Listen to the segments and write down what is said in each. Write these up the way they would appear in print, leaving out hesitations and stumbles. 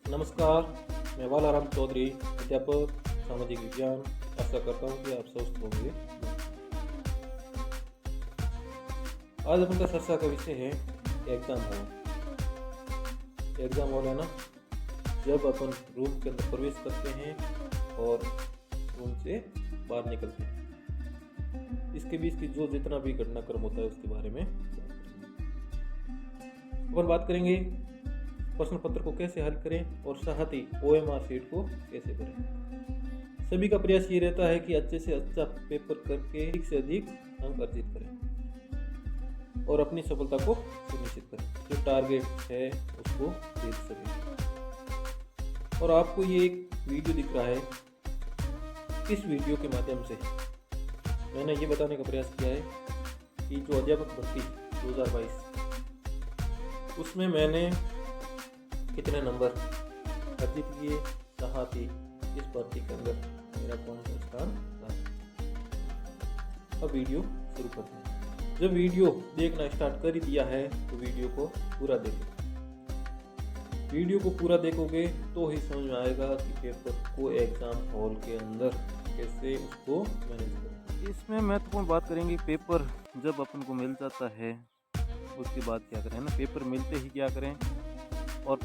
नमस्कार, मैं बालाराम चौधरी, अध्यापक सामाजिक विज्ञान। आशा करता हूँ कि आप स्वस्थ होंगे। आज अपन का चर्चा का विषय है एग्जाम हॉल। एग्जाम हॉल है ना, जब अपन रूम के अंदर प्रवेश करते हैं और रूम से बाहर निकलते हैं, इसके बीच की जो जितना भी घटनाक्रम होता है उसके बारे में अपन बात करेंगे। प्रश्न पत्र को कैसे हल करें और साथ ही OMR शीट को कैसे करें। सभी का प्रयास ये रहता है कि अच्छे से अच्छा पेपर करके अधिक से अधिक अंक अर्जित करें और अपनी सफलता को सुनिश्चित करें, जो टारगेट है उसको जीत सकें। और आपको ये एक वीडियो दिख रहा है, इस वीडियो के माध्यम से मैंने ये बताने का प्रयास किया है कि जो अध्यापक भर्ती 2022 उसमें मैंने कितने नंबर अर्जित किए, साथ ही इस भर्ती के अंदर मेरा कौन सा स्थान रहा। अब वीडियो शुरू करते हैं। जब वीडियो देखना स्टार्ट कर ही दिया है तो वीडियो को पूरा देखें। वीडियो को पूरा देखोगे तो ही समझ में आएगा कि पेपर को एग्जाम हॉल के अंदर कैसे उसको मैनेज करें। इसमें महत्वपूर्ण बात करेंगे, पेपर जब अपन को मिल जाता है उसके बाद क्या करें ना। पेपर मिलते ही क्या करें, और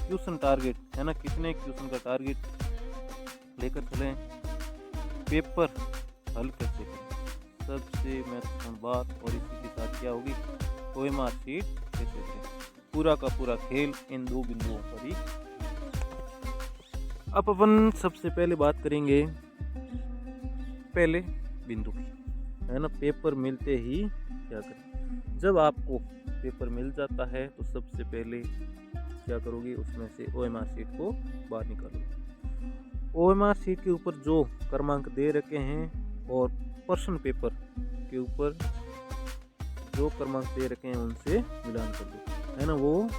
क्वेश्चन टारगेट है ना, कितने क्वेश्चन का टारगेट लेकर चलें, पेपर हल कैसे करें, सबसे महत्वपूर्ण बात। और इसी के साथ क्या होगी, OMR शीट कैसे करें। पूरा का पूरा खेल इन दो बिंदुओं पर ही। अब अपन सबसे पहले बात करेंगे पहले बिंदु की, है ना। पेपर मिलते ही क्या करें। जब आपको पेपर मिल जाता है तो सबसे पहले क्या करोगे, उसमें से OMR शीट को बाहर निकालोगे। OMR शीट के ऊपर जो क्रमांक दे रखे हैं और प्रश्न पेपर के ऊपर जो क्रमांक दे रखे हैं उनसे मिलान कर दो, है ना। वो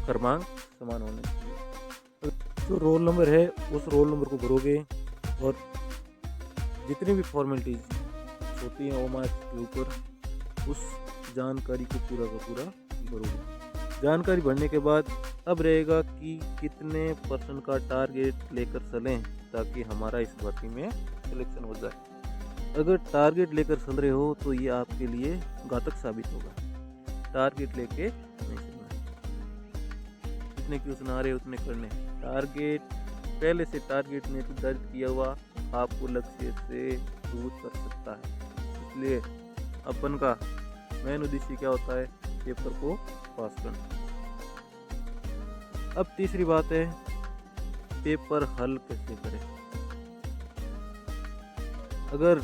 क्रमांक समान होने चाहिए। जो रोल नंबर है उस रोल नंबर को भरोगे और जितनी भी फॉर्मेलिटीज होती हैं OMR के ऊपर उस जानकारी को पूरा का पूरा भरोगे। जानकारी भरने के बाद अब रहेगा कि कितने % का टारगेट लेकर चलें ताकि हमारा इस भर्ती में सिलेक्शन हो जाए। अगर टारगेट लेकर चल रहे हो तो ये आपके लिए घातक साबित होगा। टारगेट लेके नहीं चलना है, जितने क्वेश्चन आ रहे उतने करने। टारगेट पहले से टारगेट निर्धारित किया हुआ आपको लक्ष्य से दूर कर सकता है। इसलिए अपन का मेन उद्देश्य क्या होता है, पेपर को पास करना। अब तीसरी बात है, पेपर हल कैसे करें। अगर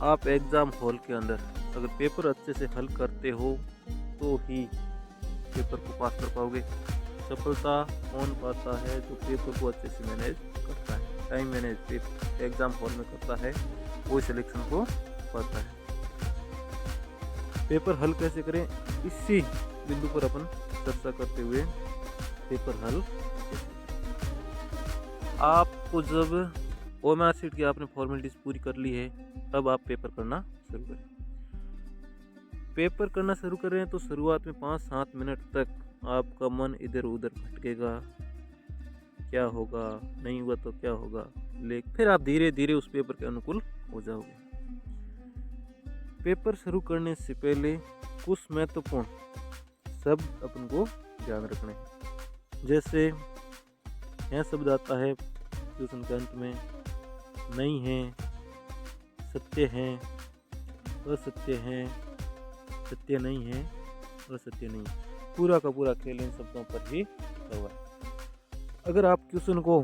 आप एग्जाम हॉल के अंदर अगर पेपर अच्छे से हल करते हो तो ही पेपर को पास कर पाओगे। सफलता कौन पाता है, जो पेपर को अच्छे से मैनेज करता है, टाइम मैनेज एग्जाम हॉल में करता है, वो सिलेक्शन को पाता है। पेपर हल कैसे करें, इसी बिंदु पर अपन चर्चा करते हुए पेपर हल। आपको जब OMR शीट की आपने फॉर्मेलिटीज पूरी कर ली है, तब आप पेपर करना शुरू करें। पेपर करना शुरू करें तो शुरुआत में 5-7 मिनट तक आपका मन इधर उधर भटकेगा, क्या होगा, नहीं हुआ तो क्या होगा, लेकिन फिर आप धीरे धीरे उस पेपर के अनुकूल हो जाओगे। पेपर शुरू करने से पहले कुछ महत्वपूर्ण शब्द अपन को ध्यान रखने हैं। जैसे यह शब्द आता है क्वेश्चन के अंत में, नहीं है, सत्य है, असत्य है, सत्य नहीं है, असत्य नहीं। पूरा का पूरा खेल इन शब्दों पर ही लिखा हुआ है। अगर आप क्वेश्चन को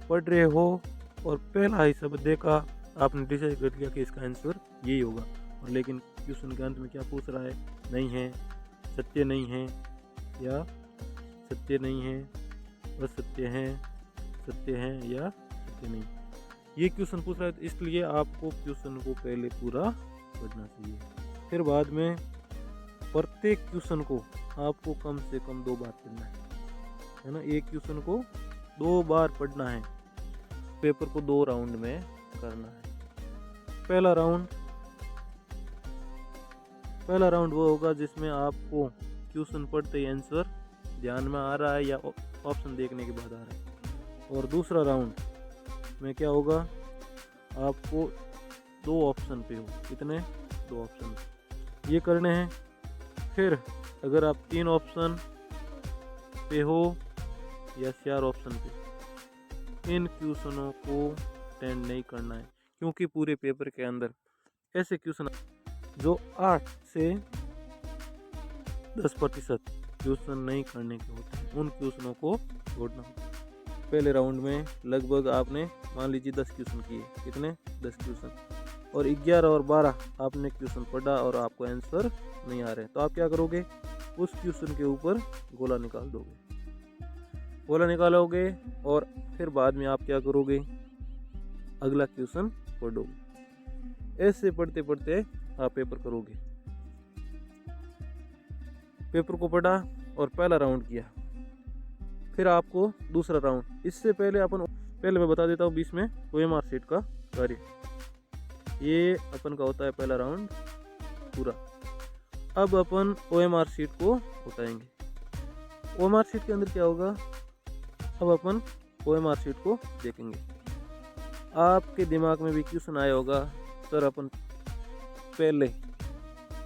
पढ़ रहे हो और पहला ही शब्द देखा, आपने डिसाइड कर लिया कि इसका आंसर यही होगा, और लेकिन क्वेश्चन के अंत में क्या पूछ रहा है, नहीं है, सत्य नहीं है, या सत्य नहीं है, असत्य है, सत्य है या सत्य नहीं, ये क्वेश्चन पूछ रहा है। तो इसलिए आपको क्वेश्चन को पहले पूरा पढ़ना चाहिए। फिर बाद में प्रत्येक क्वेश्चन को आपको कम से कम 2 बार पढ़ना है ना। एक क्वेश्चन को 2 बार पढ़ना है। पेपर को 2 राउंड में करना है। पहला राउंड वो होगा जिसमें आपको क्वेश्चन पढ़ते ही आंसर ध्यान में आ रहा है या ऑप्शन देखने के बाद आ रहा है। और दूसरा राउंड में क्या होगा, आपको 2 ऑप्शन पे हो, कितने 2 ऑप्शन ये करने हैं। फिर अगर आप 3 ऑप्शन पे हो या 4 ऑप्शन पे, इन क्वेश्चनों को अटेंड नहीं करना है, क्योंकि पूरे पेपर के अंदर ऐसे क्वेश्चन जो 8 से 10% क्वेश्चन नहीं करने के होते हैं, उन क्वेश्चनों को छोड़ना होता है। पहले राउंड में लगभग आपने मान लीजिए 10 क्वेश्चन किए, कितने 10 क्वेश्चन, और 11 और 12 आपने क्वेश्चन पढ़ा और आपको आंसर नहीं आ रहे, तो आप क्या करोगे, उस क्वेश्चन के ऊपर गोला निकाल दोगे, गोला निकालोगे और फिर बाद में आप क्या करोगे, अगला क्वेश्चन पढ़ोगे। ऐसे पढ़ते पढ़ते आप पेपर करोगे। पेपर को पढ़ा और पहला राउंड किया, फिर आपको दूसरा राउंड। इससे पहले मैं बता देता हूँ बीच में OMR शीट का कार्य। ये अपन का होता है पहला राउंड पूरा। अब अपन OMR शीट को उठाएंगे। OMR शीट के अंदर क्या होगा, अब अपन OMR शीट को देखेंगे। आपके दिमाग में भी क्वेश्चन आया होगा, सर अपन पहले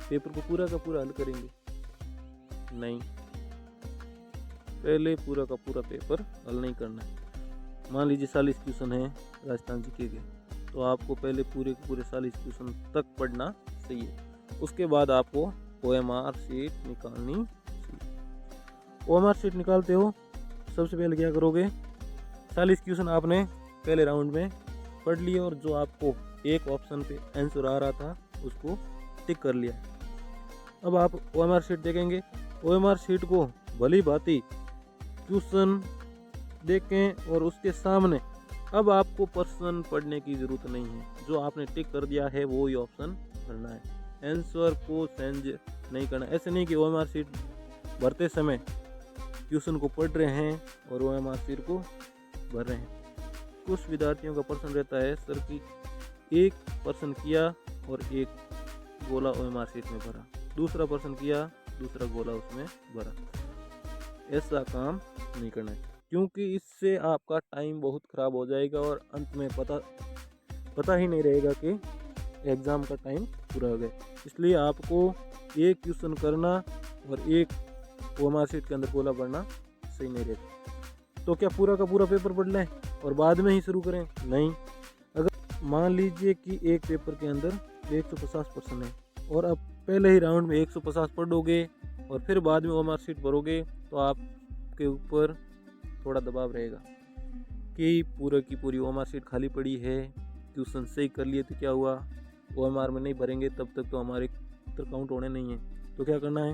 पेपर को पूरा का पूरा हल करेंगे। नहीं, पहले पूरा का पूरा पेपर हल नहीं करना है। मान लीजिए 40 क्वेश्चन है राजस्थान जीके के, तो आपको पहले पूरे के पूरे 40 क्वेश्चन तक पढ़ना चाहिए। उसके बाद आपको OMR शीट निकालनी चाहिए। OMR शीट निकालते हो, सबसे पहले क्या करोगे, 40 क्वेश्चन आपने पहले राउंड में पढ़ लिए और जो आपको एक ऑप्शन पे आंसर आ रहा था उसको टिक कर लिया। अब आप OMR शीट देखेंगे। OMR शीट को भली भांति क्वेश्चन देखें और उसके सामने अब आपको प्रश्न पढ़ने की ज़रूरत नहीं है, जो आपने टिक कर दिया है वो ही ऑप्शन भरना है, आंसर को चेंज नहीं करना। ऐसे नहीं कि OMR शीट भरते समय क्वेश्चन को पढ़ रहे हैं और OMR शीट को भर रहे हैं। कुछ विद्यार्थियों का प्रश्न रहता है सर कि एक प्रश्न किया और एक गोला OMR शीट में भरा, दूसरा प्रश्न किया दूसरा गोला उसमें भरा। ऐसा काम नहीं करना है, क्योंकि इससे आपका टाइम बहुत ख़राब हो जाएगा और अंत में पता ही नहीं रहेगा कि एग्ज़ाम का टाइम पूरा हो गया। इसलिए आपको एक क्वेश्चन करना और एक OMR शीट के अंदर गोला भरना सही नहीं रहेगा। तो क्या पूरा का पूरा पेपर पढ़ लें और बाद में ही शुरू करें? नहीं। अगर मान लीजिए कि एक पेपर के अंदर 150 प्रश्न है और अब पहले ही राउंड में 150 पढ़ोगे और फिर बाद में OMR शीट भरोगे, तो आपके ऊपर थोड़ा दबाव रहेगा कि पूरा की पूरी OMR शीट खाली पड़ी है, क्वेश्चन सही कर लिए तो क्या हुआ, OMR में नहीं भरेंगे तब तक तो हमारे काउंट होने नहीं है। तो क्या करना है,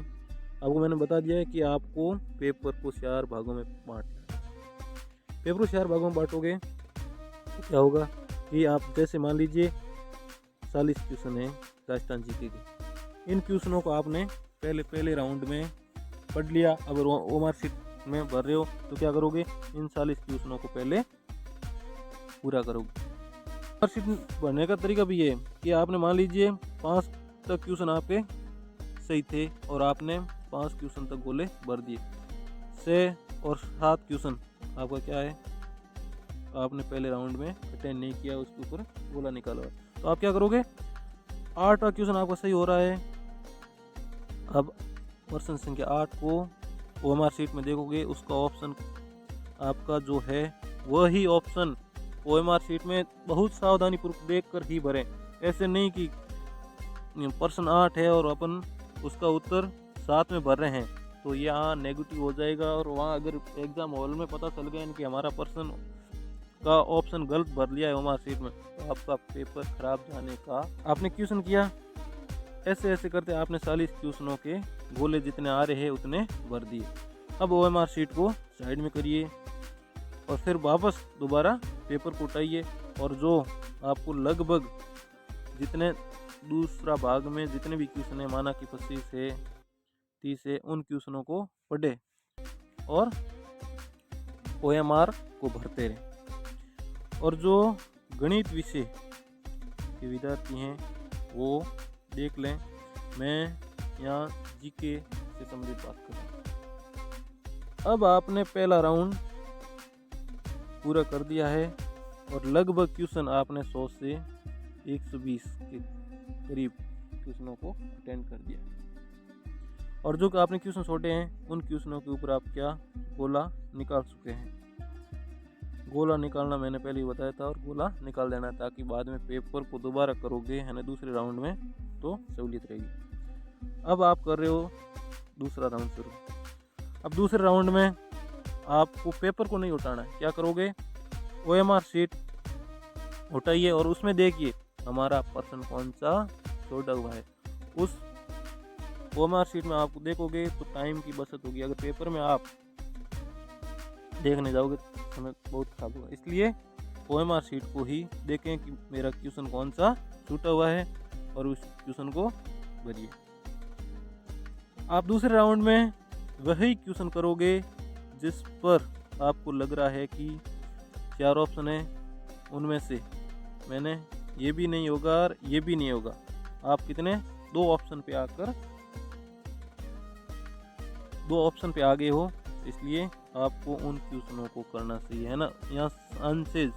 आपको मैंने बता दिया है कि आपको पेपर को 4 भागों में बांटना है। पेपर को 4 भागों में बांटोगे तो क्या होगा कि आप जैसे मान लीजिए 40 क्वेश्चन है राजस्थान जीके के, इन क्वेश्चनों को आपने पहले राउंड में पढ़ लिया। अगर OMR शीट में भर रहे हो तो क्या करोगे, इन 40 क्वेश्चनों को पहले पूरा करोगे। OMR शीट भरने का तरीका भी ये है कि आपने मान लीजिए 5 तक क्वेश्चन आपके सही थे और आपने 5 क्वेश्चन तक गोले भर दिए। 6 और 7 क्वेश्चन आपका क्या है, आपने पहले राउंड में अटेंड नहीं किया, उसके ऊपर गोला निकाला। तो आप क्या करोगे, 8वां क्वेश्चन आपका सही हो रहा है। अब प्रश्न संख्या 8 को OMR शीट में देखोगे, उसका ऑप्शन आपका जो है वही ऑप्शन OMR शीट में बहुत सावधानी पूर्वक देख कर ही भरें। ऐसे नहीं कि प्रश्न 8 है और अपन उसका उत्तर 7 में भर रहे हैं तो यहाँ नेगेटिव हो जाएगा, और वहाँ अगर एग्ज़ाम हॉल में पता चल गया कि हमारा प्रश्न का ऑप्शन गलत भर लिया है OMR शीट में, तो आपका पेपर खराब जाने का। आपने क्वेश्चन किया, ऐसे करते आपने 40 क्वेश्चनों के गोले जितने आ रहे हैं उतने भर दिए। अब OMR शीट को साइड में करिए और फिर वापस दोबारा पेपर को उठाइए और जो आपको लगभग जितने दूसरा भाग में जितने भी क्वेश्चन है, माना कि 25 है 30 है, उन क्वेश्चनों को पढ़े और OMR को भरते रहें। और जो गणित विषय के विद्यार्थी हैं वो देख लें, मैं यहाँ जीके से संबंधित बात कर रहा हूँ। अब आपने पहला राउंड पूरा कर दिया है और लगभग क्वेश्चन आपने 100 से 120 के करीब क्वेश्चनों को अटेंड कर दिया है। और जो आपने क्वेश्चन छोड़े हैं उन क्वेश्चनों के ऊपर आप क्या गोला निकाल चुके हैं। गोला निकालना मैंने पहले ही बताया था और गोला निकाल देना ताकि बाद में पेपर को दोबारा करोगे है ना दूसरे राउंड में तो सहूलियत रहेगी। अब आप कर रहे हो दूसरा राउंड शुरू। अब दूसरे राउंड में आपको पेपर को नहीं उठाना है। क्या करोगे, OMR शीट उठाइए और उसमें देखिए हमारा पर्सन कौन सा छोटा हुआ है। उस OMR शीट में आप देखोगे तो टाइम की बचत होगी। अगर पेपर में आप देखने जाओगे तो समय बहुत खराब होगा, इसलिए OMR शीट को ही देखें कि मेरा क्वेश्चन कौन सा छूटा हुआ है और उस क्वेश्चन को भरिए। आप दूसरे राउंड में वही क्वेश्चन करोगे जिस पर आपको लग रहा है कि 4 ऑप्शन है, उनमें से मैंने ये भी नहीं होगा और ये भी नहीं होगा। आप कितने 2 ऑप्शन पे आकर 2 ऑप्शन पे आ गए हो, इसलिए आपको उन क्वेश्चनों को करना चाहिए है ना। यहाँ आंसर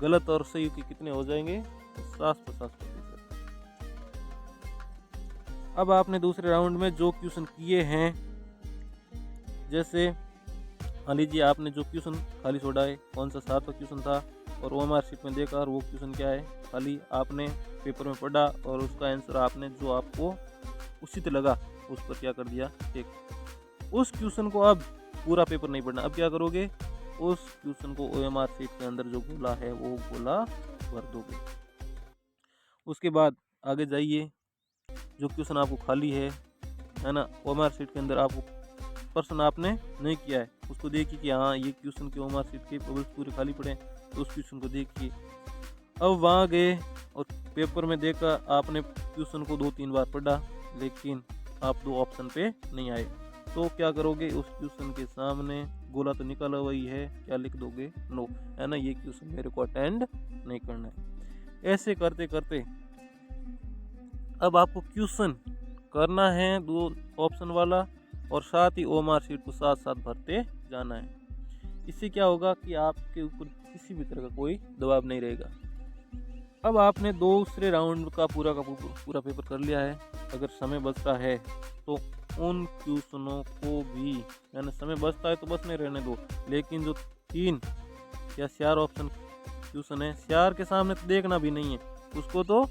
गलत और सही के कितने हो जाएंगे, 50-50%। अब आपने दूसरे राउंड में जो क्वेश्चन किए हैं, जैसे मान लीजिए आपने जो क्वेश्चन खाली छोड़ा है कौन सा 7वां क्वेश्चन था और OMR शीट में देखा और वो क्वेश्चन क्या है, खाली आपने पेपर में पढ़ा और उसका आंसर आपने जो आपको उचित लगा उस पर क्या कर दिया, ठीक। उस क्वेश्चन को अब पूरा पेपर नहीं पढ़ना। अब क्या करोगे, उस क्वेश्चन को OMR शीट के अंदर जो गोला है वो गोला भर दोगे। उसके बाद आगे जाइए, जो क्वेश्चन आपको खाली है ना, OMR शीट के अंदर आपको प्रश्न आपने नहीं किया है उसको देखिए कि हाँ ये क्वेश्चन के OMR शीट के बबल्स पूरे खाली पड़े तो उस क्वेश्चन को देखिए। अब वहाँ गए और पेपर में देखा, आपने क्वेश्चन को 2-3 बार पढ़ा लेकिन आप 2 ऑप्शन पे नहीं आए, तो क्या करोगे, उस क्वेश्चन के सामने गोला तो निकाला हुआ ही है, क्या लिख दोगे, नो, है ना, ये क्वेश्चन मेरे को अटेंड नहीं करना है। ऐसे करते करते अब आपको क्वेश्चन करना है 2 ऑप्शन वाला और साथ ही OMR शीट को साथ साथ भरते जाना है। इससे क्या होगा कि आपके ऊपर किसी भी तरह का कोई दबाव नहीं रहेगा। अब आपने दूसरे राउंड का पूरा पेपर कर लिया है। अगर समय बचता है तो उन क्वेश्चनों को भी, यानी समय बचता है तो बचने रहने दो, लेकिन जो 3 या 4 ऑप्शन क्वेश्चन है, 4 के सामने तो देखना भी नहीं है, उसको तो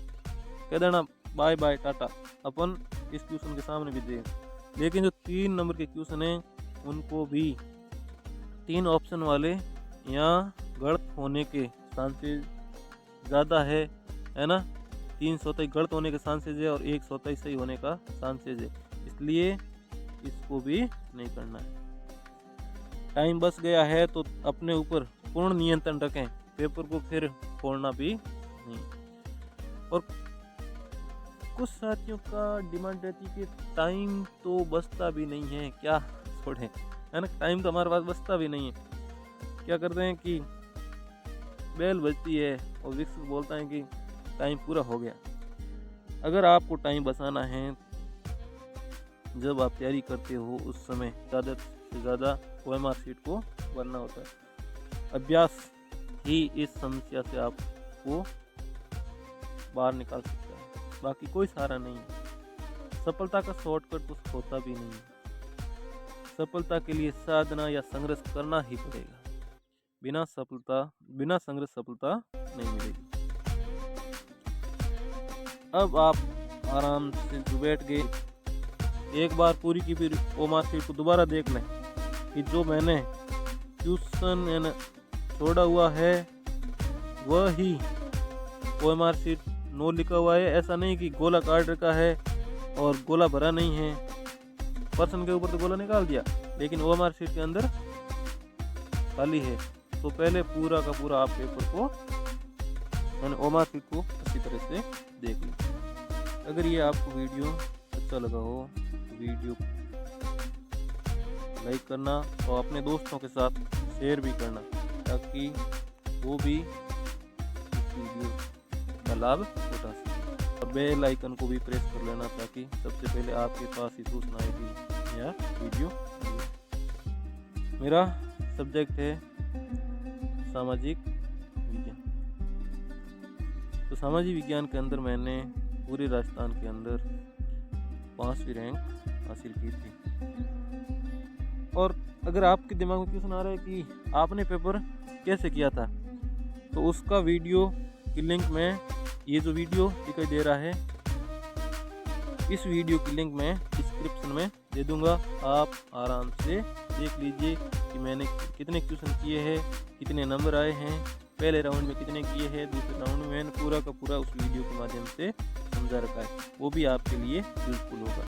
कह देना बाय बाय टाटा, अपन इस क्वेश्चन के सामने भी दें। लेकिन जो 3 नंबर के क्वेश्चन हैं उनको भी 3 ऑप्शन वाले यहाँ गलत होने के चांसेस ज़्यादा है ना। 3 स्वतः गलत होने के चांसेस है और 1 स्वतः सही होने का चांसेस है, इसलिए इसको भी नहीं करना है। टाइम बच गया है तो अपने ऊपर पूर्ण नियंत्रण रखें, पेपर को फिर छोड़ना भी नहीं। और कुछ साथियों का डिमांड रहती है कि टाइम तो बचता भी नहीं है, क्या छोड़ें, है ना, टाइम तो हमारे पास बचता भी नहीं है। क्या करते हैं कि बेल बजती है और विक्स बोलता है कि टाइम पूरा हो गया। अगर आपको टाइम बचाना है, जब आप तैयारी करते हो उस समय ज़्यादा से ज़्यादा OMR शीट को भरना होता है। अभ्यास ही इस समस्या से आपको बाहर निकाल सकता है, बाकी कोई सहारा नहीं है। सफलता का शॉर्टकट कुछ होता भी नहीं है। सफलता के लिए साधना या संघर्ष करना ही पड़ेगा। बिना संघर्ष सफलता नहीं मिलेगी। अब आप आराम से जो बैठ गए, एक बार पूरी की पूरी OMR शीट को दोबारा देख लें कि जो मैंने क्वेश्चन छोड़ा हुआ है वही OMR शीट 9 लिखा हुआ है। ऐसा नहीं कि गोला काट रखा है और गोला भरा नहीं है। पर्सन के ऊपर तो गोला निकाल दिया लेकिन OMR शीट के अंदर खाली है। तो पहले पूरा का पूरा आप पेपर को OMR शीट को अच्छी तरह से देख लीजिए। अगर ये आपको वीडियो अच्छा लगा हो तो वीडियो लाइक करना और अपने दोस्तों के साथ शेयर भी करना ताकि वो भी इस वीडियो का लाभ उठा सके। और बेल आइकन को भी प्रेस कर लेना ताकि सबसे पहले आपके पास ही सूचना आएगी या वीडियो। मेरा सब्जेक्ट है सामाजिक विज्ञान। तो सामाजिक विज्ञान के अंदर मैंने पूरे राजस्थान के अंदर 5वीं रैंक हासिल की थी। और अगर आपके दिमाग में क्वेश्चन आ रहा है कि आपने पेपर कैसे किया था, तो उसका वीडियो की लिंक मैं, ये जो वीडियो दिखाई दे रहा है, इस वीडियो की लिंक मैं डिस्क्रिप्शन में दे दूंगा। आप आराम से देख लीजिए कि मैंने कितने क्वेश्चन किए हैं, कितने नंबर आए हैं, पहले राउंड में कितने किए हैं, दूसरे राउंड में मैंने पूरा का पूरा उस वीडियो के माध्यम से समझा रखा है। वो भी आपके लिए यूजफुल होगा।